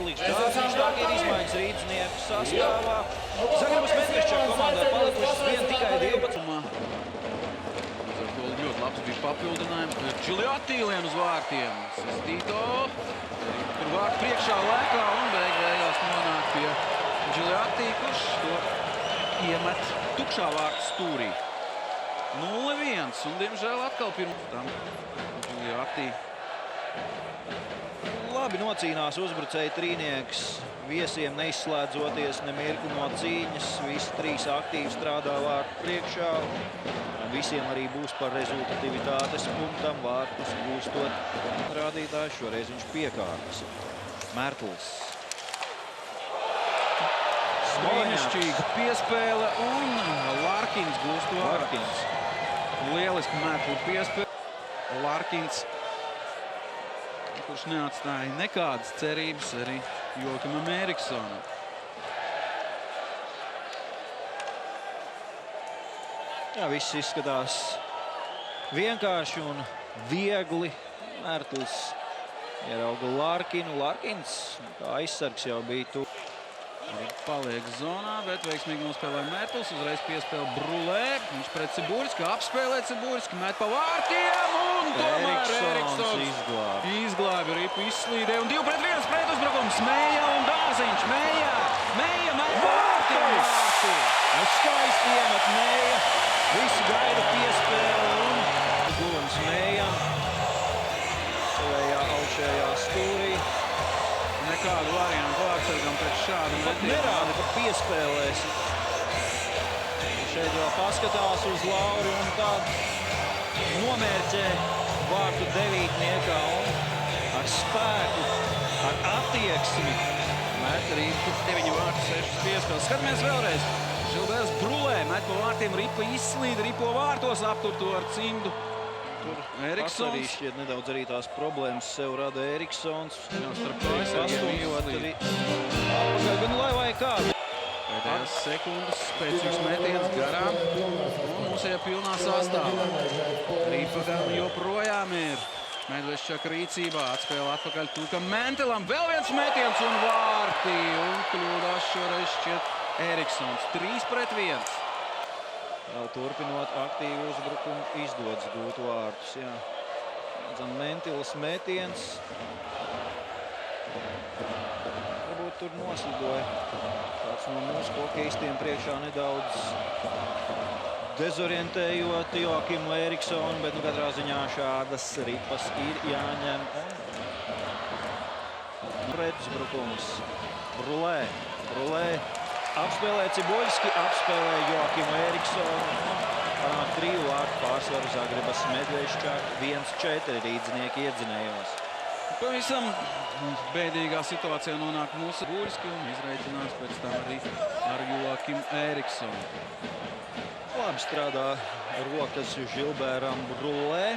Erlīgs Dārziņš, tā ir izmaiņas rīdznieku sastāvā. Zagrebas Medvešķā komandā palikušas vien tikai 12. Līdz ar to ļoti labs bija papildinājums. Gigliotti lien uz vārtiem. Sestito. Tur vārtu priekšā lēkā un beigās nonāk pie Gigliotti, kurš to iemet tukšā vārtu stūrī. 0-1 un, diemžēl, atkal pirms tam Gigliotti. Labi nocīnās uzbrucēji trīnieks. Viesiem neizslēdzoties nemirkli no cīņas. Visi trīs aktīvi strādā vārtu priekšā. Visiem arī būs par rezultatīvitātes punktam. Vārtus gūstot rādītājs. Šoreiz viņš piekārtas. Mērtls. Brīnišķīga piespēle un Larkins gūst vārtus. Lieliski Mērtlu piespēle. Larkins, kurš neatstāja nekādas cerības arī Joakimam Eriksonam. Jā, viss izskatās vienkārši un viegli. Mērtls ierauga Larkinu. Larkins kā aizsargs jau bija tu. Paliek zonā, bet veiksmīgi nospēlē Mērtls. Uzreiz piespēle Brulē. Viņš pret Ciburski, apspēlē Ciburski, met pa vārtiem un tomēr Eriksons izglābi ripu, izslīdē. Un 2-1 pretuzbrukums. Meja un Dārziņš. Meja met pa vārtiem. Skaisti iemet Meja. Visi gaida piespēle un guvums Mejam. Savējā augšējā stūrī. Nekādu variantu vārtsargam pēc šāda metiena. Nerāda, ka piespēlēs. Šeit vēl paskatās uz Lauri un tā nomērķē vārtu devītniekā un ar spēku, ar attieksmi. Met ripu, 9 vārtu, 6 piespēles. Skatāmies vēlreiz. Žilbērs Brulē met pa vārtiem, ripa izslīd, ripo vārtos, aptur to ar cimdu. Tur Eriksons. arī šķiet nedaudz arī tās problēmas sev rada Eriksons. Jā, starp aizsargiem izslīd. Apakaļ, gan lai vai kādu. Pēdējās sekundes, spēcīgs metiens garām. Un mums ir pilnā sastāvā. Ripa gan joprojām ir Medvešķaka rīcībā. Atspēle atpakaļ Tukam Mentelam. Vēl viens metiens un vārti. Un kļūdās šoreiz šķiet Eriksons. 3-1. Vēl turpinot aktīvu uzbrukumu, izdodas gūt vārtus. Jā. Redzam, Mentils metiens. Varbūt tur noslidoja. Kāds no mūsu hokeistiem priekšā nedaudz dezorientējot Joakimu Eriksonu, bet nu katrā ziņā šādas ripas ir jāņem. Pretuzbrukums. Brulē. Apspēlē Ciburski, apspēlē Joakimu Eriksonu. Panāk 3 vārtu pārsvaru Zagrebas Medvešķā. 1-4 rīdznieki iedzinējos. Pavisam bēdīgā situācijā nonāk mūsu Burski un izreikinās pēc tam arī ar Joakimu Eriksonu. Labi strādā rokas Žilbēram Brulē.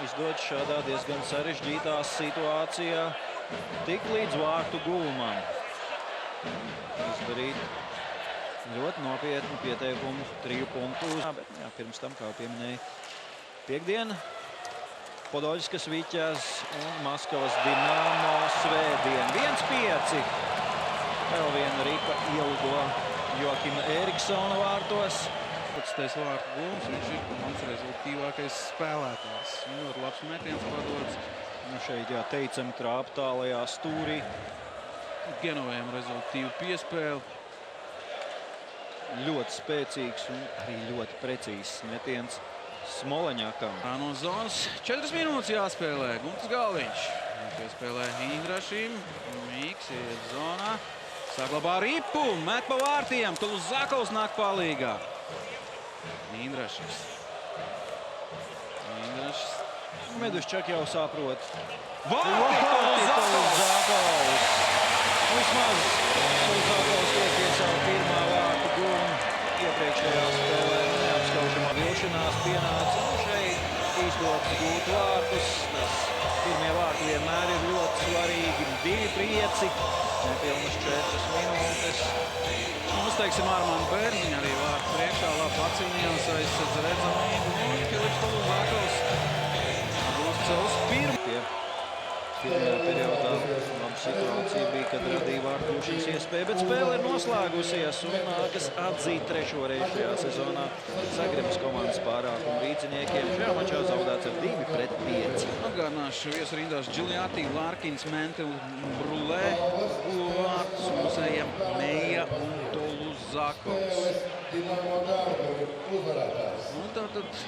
Izdod šādā diezgan sarežģītā situācijā. Tik līdz vārtu guvumam. Izdarīt ļoti nopietnu pieteikumu 3 punktu. Bet jā, pirms tam, kā pieminēja, piekdiena. Podoļskas Viķas un Maskavas Dinamo svētdien. 1-5. Vēl viena ripa ielido Joakima Eriksona vārtos. Pats vārtu guvums, viņš ir komandas rezultīvākais spēlētājs. Ļoti labs metiens padots. Nu šeit jā, teicam trāp tālajā stūrī. Genovējam rezultīvu piespēli. Ļoti spēcīgs un arī ļoti precīzs metiens Smoleņakam. No zonas 4 minūtes jāspēlē. Guntis Galviņš. Piespēlē Indrašim. Mīks iet zonā. Saglabā ripu. Met pa vārtiem. Tulus Zakovs nāk palīgā. Indrašis. Medvešķak jau saprot. Vārti Tulus Zakovs. Vismaz Tulus Zakovs tiek pie savu pirmā vārtu guvumu. Iepriekšējā spēlē neapskaužamā vilšanās pienāca. Šeit izdodas gūt vārtus. Pirmie vārti vienmēr ir ļoti svarīgi. 2-5. Nepilnas 4 minūtes. Mums, teiksim, Armānu Bērziņu arī vārtu priekšā. Labi pacīnījās, aizsadz redzamību. Un Filips Tulus Zakovs būs savus pirmie. Pirmajā periodā laba situācija bija, kad radīja vārtūšanas iespēju, bet spēle ir noslēgusies un nākas atzīt trešo reizi šajā sezonā Zagrebas komandas pārākumu rīciniekiem. Šajā mačā zaudēts ar 2-5. Atgādināšu viesu rindās Giuliatti, Larkins, Mentel, Brulē, vārtus mūsējiem Meija un Toluzakovs. Un tātad